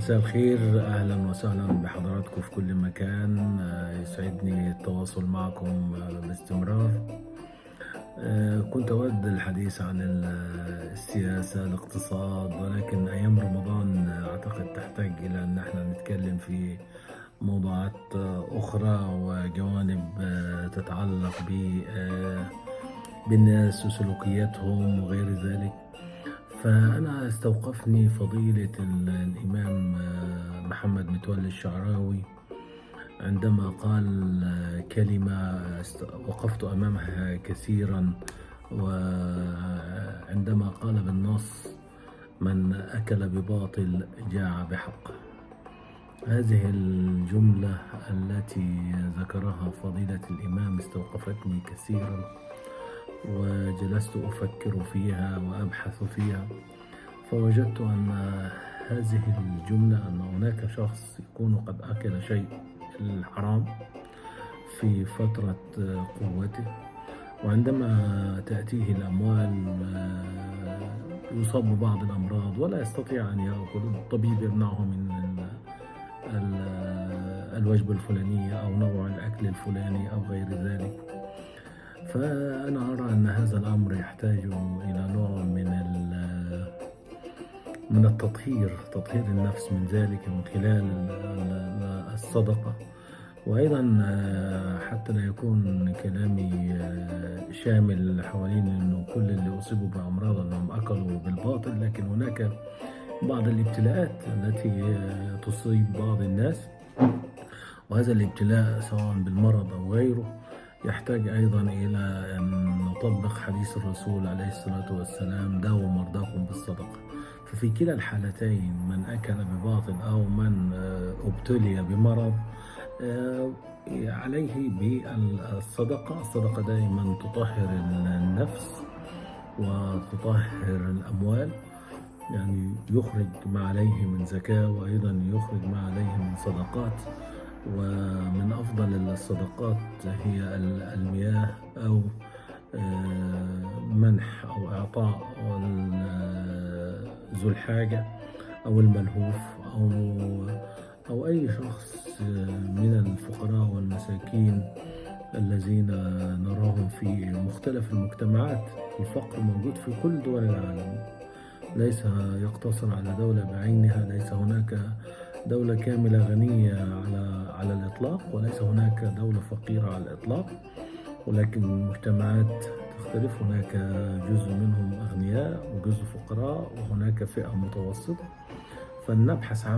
مساء الخير، أهلا وسهلا بحضراتكم في كل مكان. يسعدني التواصل معكم باستمرار. كنت أود الحديث عن السياسة، الاقتصاد، ولكن أيام رمضان أعتقد تحتاج إلى أن احنا نتكلم في موضوعات أخرى وجوانب تتعلق بالناس وسلوكياتهم وغير ذلك. فأنا استوقفني فضيلة الإمام محمد متولي الشعراوي عندما قال كلمة وقفت أمامها كثيرا، وعندما قال بالنص: من أكل بباطل جاع بحق. هذه الجملة التي ذكرها فضيلة الإمام استوقفتني كثيرا، وجلست أفكر فيها وأبحث فيها، فوجدت أن هذه الجملة أن هناك شخص يكون قد أكل شيء الحرام في فترة قوته، وعندما تأتيه الأموال يصاب ببعض الأمراض ولا يستطيع أن يأكل. الطبيب يمنعه من الوجبة الفلانية أو نوع الأكل الفلاني أو غير ذلك. فأنا أرى أن هذا الأمر يحتاج إلى نوع من التطهير، تطهير النفس من ذلك من خلال الصدقة. وأيضا حتى لا يكون كلامي شامل حوالين أنه كل اللي أصيبوا بأمراض أنهم أكلوا بالباطل، لكن هناك بعض الابتلاءات التي تصيب بعض الناس، وهذا الابتلاء سواء بالمرض أو غيره يحتاج أيضا إلى أن نطبق حديث الرسول عليه الصلاة والسلام: داووا مرضاكم بالصدقة. ففي كلا الحالتين، من أكل بباطل أو من ابتلي بمرض، عليه بالصدقة. الصدقة دائما تطهر النفس وتطهر الأموال، يعني يخرج ما عليه من زكاة، وأيضا يخرج ما عليه من صدقات. ومن أفضل الصدقات هي المياه، أو منح أو إعطاء ذو الحاجة أو الملهوف أو أي شخص من الفقراء والمساكين الذين نراهم في مختلف المجتمعات. الفقر موجود في كل دول العالم، ليس يقتصر على دولة بعينها. ليس هناك دولة كاملة غنية على الإطلاق، وليس هناك دولة فقيرة على الإطلاق، ولكن المجتمعات تختلف. هناك جزء منهم أغنياء وجزء فقراء، وهناك فئة متوسطة. فلنبحث عن